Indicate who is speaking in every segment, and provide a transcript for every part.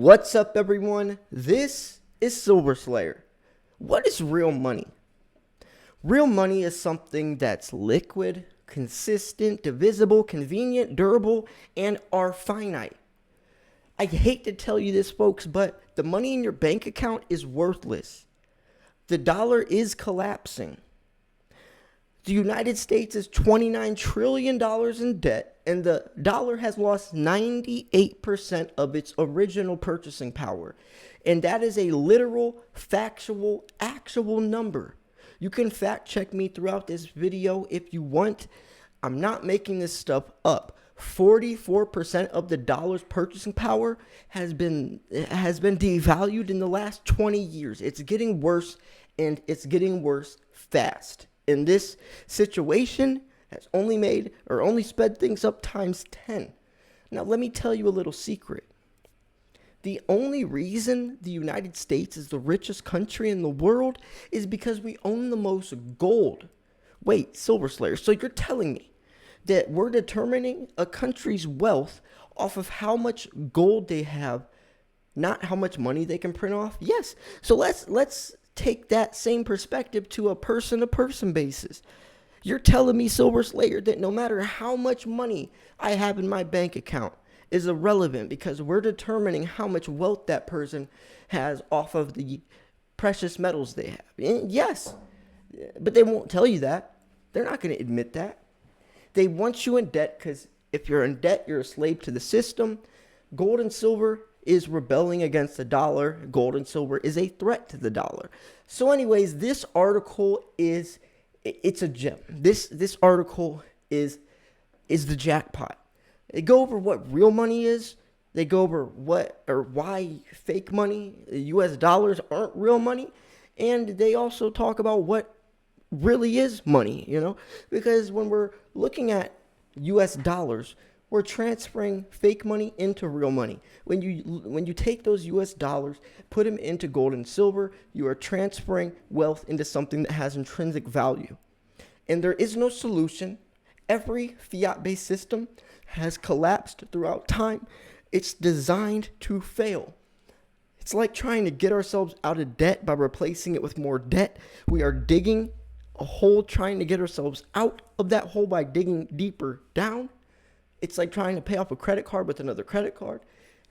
Speaker 1: What's up, everyone? This is Silver Slayer. What is real money? Real money is something that's liquid, consistent, divisible, convenient, durable, and are finite. I hate to tell you this, folks, but the money in your bank account is worthless. The dollar is collapsing. The United States is $29 trillion in debt, and the dollar has lost 98% of its original purchasing power. And that is a literal, factual, actual number. You can fact check me throughout this video if you want. I'm not making this stuff up. 44% of the dollar's purchasing power has been devalued in the last 20 years. It's getting worse, and it's getting worse fast. In this situation, has only sped things up times 10. Now, let me tell you a little secret. The only reason the United States is the richest country in the world is because we own the most gold. Wait, Silver Slayer, so you're telling me that we're determining a country's wealth off of how much gold they have, not how much money they can print off? Yes. So let's take that same perspective to a person-to-person basis. You're telling me, Silver Slayer, that no matter how much money I have in my bank account is irrelevant because we're determining how much wealth that person has off of the precious metals they have. And yes, but they won't tell you that. They're not going to admit that. They want you in debt because if you're in debt, you're a slave to the system. Gold and silver is rebelling against the dollar. Gold and silver is a threat to the dollar. So anyways, this article it's a gem. This article is the jackpot. They go over what real money is. They go over why fake money, US dollars aren't real money. And they also talk about what really is money, because when we're looking at US dollars, we're transferring fake money into real money. When you take those US dollars, put them into gold and silver, you are transferring wealth into something that has intrinsic value. And there is no solution. Every fiat-based system has collapsed throughout time. It's designed to fail. It's like trying to get ourselves out of debt by replacing it with more debt. We are digging a hole, trying to get ourselves out of that hole by digging deeper down. It's like trying to pay off a credit card with another credit card.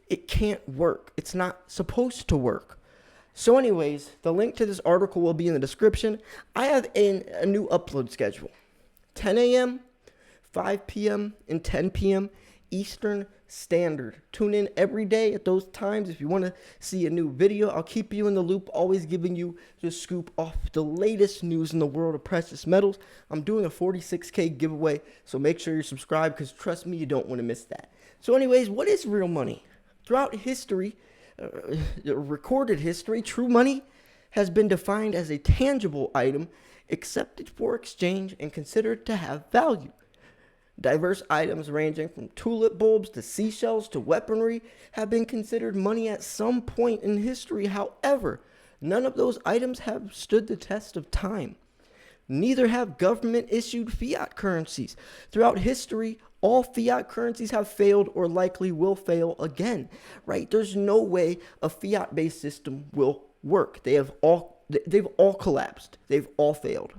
Speaker 1: It can't work. It's not supposed to work. So anyways, the link to this article will be in the description. I have a new upload schedule. 10 a.m., 5 p.m., and 10 p.m. Eastern Standard. Tune in every day at those times if you want to see a new video. I'll keep you in the loop, always giving you the scoop off the latest news in the world of precious metals. I'm doing a 46K giveaway, so make sure you're subscribed because trust me, you don't want to miss that. So anyways, what is real money? Throughout history, recorded history, true money has been defined as a tangible item accepted for exchange and considered to have value. Diverse items ranging from tulip bulbs to seashells to weaponry have been considered money at some point in history. However, none of those items have stood the test of time. Neither have government-issued fiat currencies. Throughout history, all fiat currencies have failed or likely will fail again, right? There's no way a fiat-based system will work. They've all collapsed. They've all failed.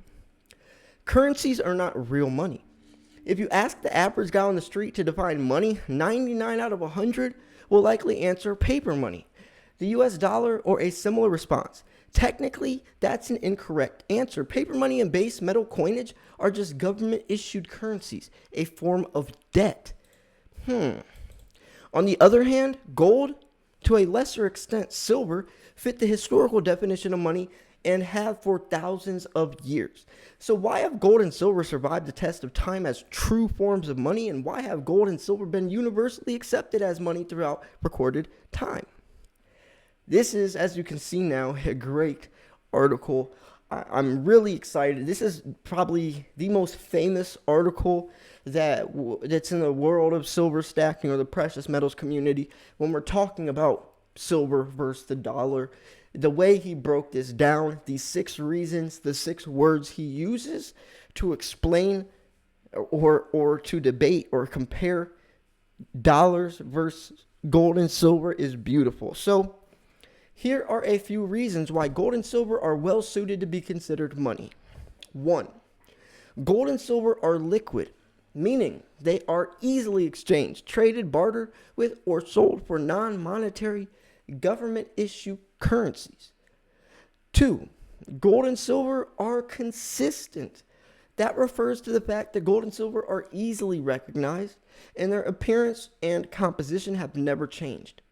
Speaker 1: Currencies are not real money. If you ask the average guy on the street to define money, 99 out of 100 will likely answer paper money, the US dollar, or a similar response. Technically, that's an incorrect answer. Paper money and base metal coinage are just government-issued currencies, a form of debt. On the other hand, gold, to a lesser extent silver, fit the historical definition of money and have for thousands of years. So why have gold and silver survived the test of time as true forms of money, and why have gold and silver been universally accepted as money throughout recorded time? This is, as you can see now, a great article. I'm really excited. This is probably the most famous article that's in the world of silver stacking or the precious metals community when we're talking about silver versus the dollar. The way he broke this down, these 6 reasons, the 6 words he uses to explain or to debate or compare dollars versus gold and silver is beautiful. So here are a few reasons why gold and silver are well suited to be considered money. 1. Gold and silver are liquid, meaning they are easily exchanged, traded, bartered with, or sold for non-monetary government issue currencies. 2. Gold and silver are consistent. That refers to the fact that gold and silver are easily recognized, and their appearance and composition have never changed.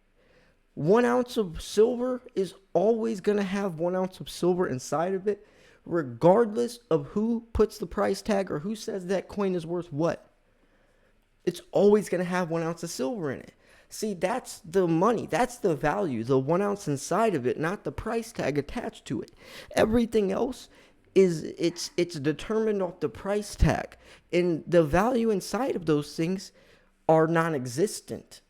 Speaker 1: 1 ounce of silver is always going to have 1 ounce of silver inside of it, regardless of who puts the price tag or who says that coin is worth what. It's always going to have 1 ounce of silver in it. See, that's the money. That's the value, the 1 ounce inside of it, not the price tag attached to it. Everything else it's determined off the price tag, and the value inside of those things are non-existent.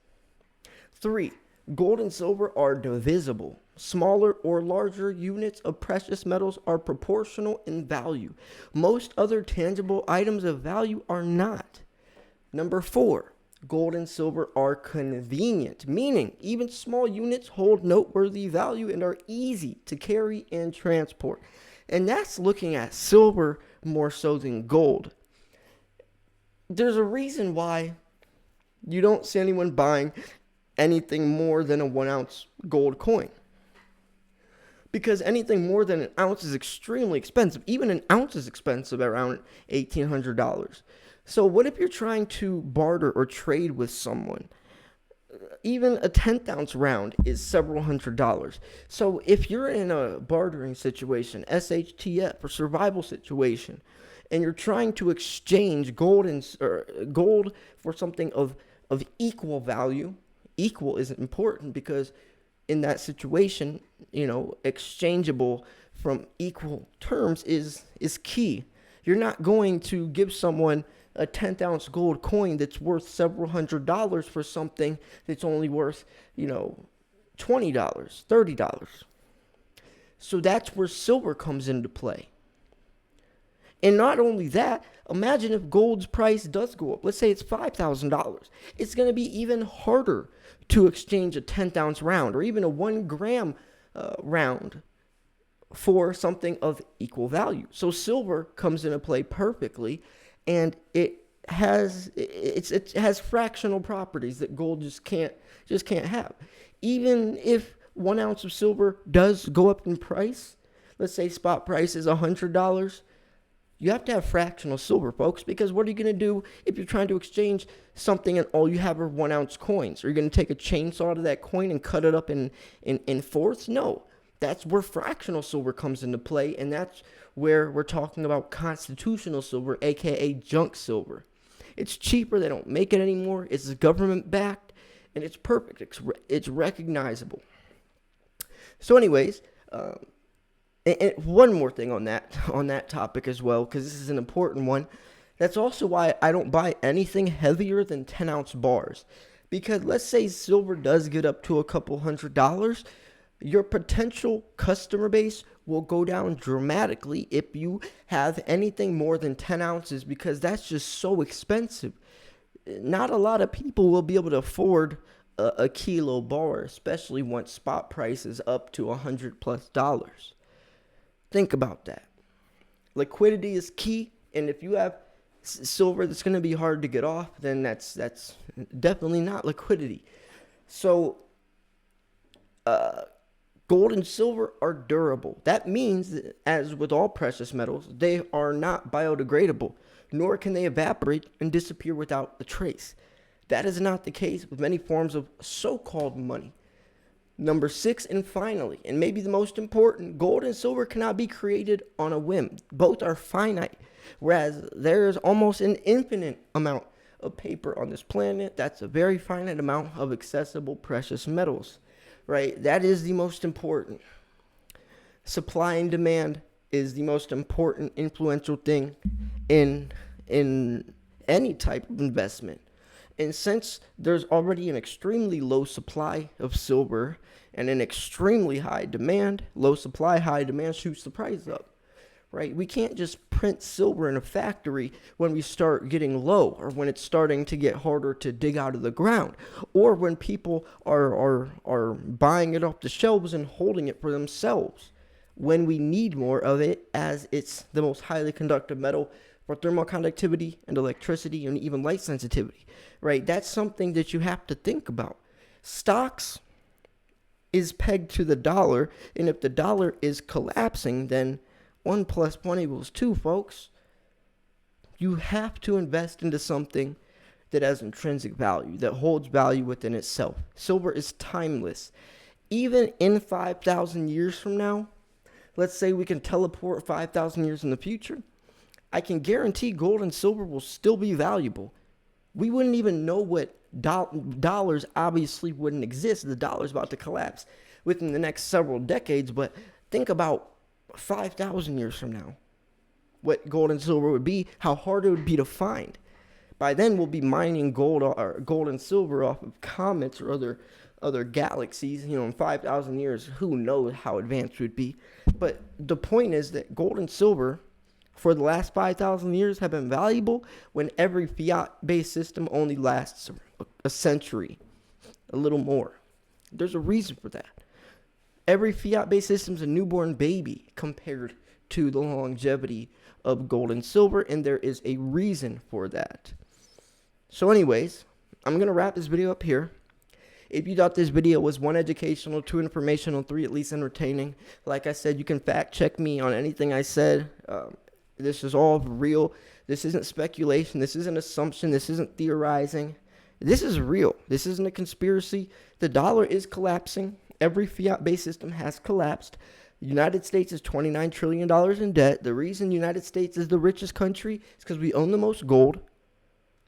Speaker 1: 3. Gold and silver are divisible. Smaller or larger units of precious metals are proportional in value. Most other tangible items of value are not. Number 4. Gold and silver are convenient, meaning even small units hold noteworthy value and are easy to carry and transport. And that's looking at silver more so than gold. There's a reason why you don't see anyone buying anything more than a 1 ounce gold coin. Because anything more than an ounce is extremely expensive. Even an ounce is expensive, around $1,800. So what if you're trying to barter or trade with someone? Even a 10th ounce round is several $100s. So if you're in a bartering situation, SHTF or survival situation, and you're trying to exchange gold for something of equal value, equal is important because in that situation, exchangeable from equal terms is key. You're not going to give someone a 10th ounce gold coin that's worth several $100s for something that's only worth, $20, $30. So that's where silver comes into play. And not only that, imagine if gold's price does go up. Let's say it's $5,000. It's going to be even harder to exchange a 10th ounce round or even a 1 gram round for something of equal value. So silver comes into play perfectly, and it has fractional properties that gold just can't have. Even if 1 ounce of silver does go up in price, let's say spot price is $100, you have to have fractional silver, folks, because what are you going to do if you're trying to exchange something and all you have are 1 ounce coins? Are you going to take a chainsaw to that coin and cut it up in fourths? No. That's where fractional silver comes into play, and that's where we're talking about constitutional silver, aka junk silver. It's cheaper, they don't make it anymore, it's government-backed, and it's perfect, it's recognizable. So anyways, and one more thing on that topic as well, because this is an important one. That's also why I don't buy anything heavier than 10 ounce bars. Because let's say silver does get up to a couple $100s, your potential customer base will go down dramatically if you have anything more than 10 ounces, because that's just so expensive. Not a lot of people will be able to afford a kilo bar, especially once spot price is up to $100+. Think about that. Liquidity is key, and if you have silver that's going to be hard to get off, then that's definitely not liquidity. So, gold and silver are durable. That means that, as with all precious metals, they are not biodegradable, nor can they evaporate and disappear without a trace. That is not the case with many forms of so-called money. Number 6, and finally, and maybe the most important, gold and silver cannot be created on a whim. Both are finite, whereas there is almost an infinite amount of paper on this planet. That's a very finite amount of accessible precious metals, right? That is the most important. Supply and demand is the most important influential thing in any type of investment. And since there's already an extremely low supply of silver and an extremely high demand, low supply, high demand shoots the price up, right? We can't just print silver in a factory when we start getting low, or when it's starting to get harder to dig out of the ground, or when people are buying it off the shelves and holding it for themselves, when we need more of it, as it's the most highly conductive metal for thermal conductivity and electricity and even light sensitivity, right? That's something that you have to think about. Stocks is pegged to the dollar, and if the dollar is collapsing, then 1 + 1 = 2, folks. You have to invest into something that has intrinsic value, that holds value within itself. Silver is timeless. Even in 5,000 years from now, let's say we can teleport 5,000 years in the future, I can guarantee gold and silver will still be valuable. We wouldn't even know what dollars obviously wouldn't exist. The dollar's about to collapse within the next several decades, but think about 5,000 years from now, what gold and silver would be, how hard it would be to find. By then, we'll be mining gold and silver off of comets or other galaxies. In 5,000 years, who knows how advanced it would be. But the point is that gold and silver for the last 5,000 years have been valuable, when every fiat-based system only lasts a century, a little more. There's a reason for that. Every fiat-based system is a newborn baby compared to the longevity of gold and silver, and there is a reason for that. So anyways, I'm going to wrap this video up here. If you thought this video was 1, educational, 2, informational, 3, at least entertaining, like I said, you can fact check me on anything I said. This is all real. This isn't speculation. This isn't assumption. This isn't theorizing. This is real. This isn't a conspiracy. The dollar is collapsing. Every fiat-based system has collapsed. The United States is $29 trillion in debt. The reason the United States is the richest country is because we own the most gold.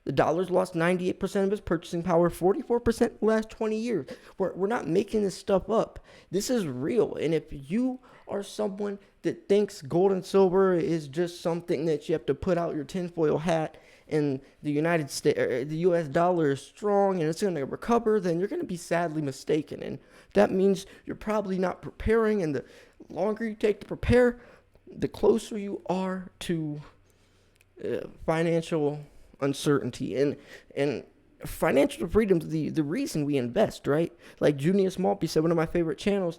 Speaker 1: The dollar's lost 98% of its purchasing power, 44% in the last 20 years. We're not making this stuff up. This is real. And if you are someone that thinks gold and silver is just something that you have to put out your tinfoil hat and the United States, the U.S. dollar is strong and it's going to recover, then you're going to be sadly mistaken. And that means you're probably not preparing. And the longer you take to prepare, the closer you are to financial uncertainty and financial freedom is the reason we invest, right? Like Junius Maltby said, one of my favorite channels,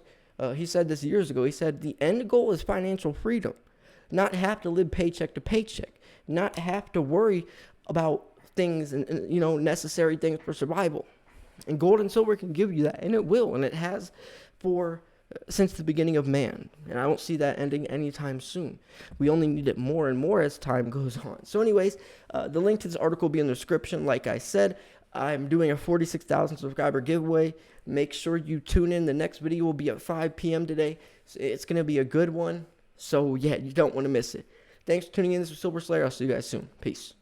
Speaker 1: he said this years ago. He said the end goal is financial freedom, not have to live paycheck to paycheck, not have to worry about things and necessary things for survival. And gold and silver can give you that, and it will, and it has for since the beginning of man, and I don't see that ending anytime soon. We only need it more and more as time goes on. So anyways, the link to this article will be in the description. Like I said, I'm doing a 46,000 subscriber giveaway. Make sure you tune in. The next video will be at 5 p.m. today. It's going to be a good one. So yeah, you don't want to miss it. Thanks for tuning in. This is Silver Slayer. I'll see you guys soon. Peace.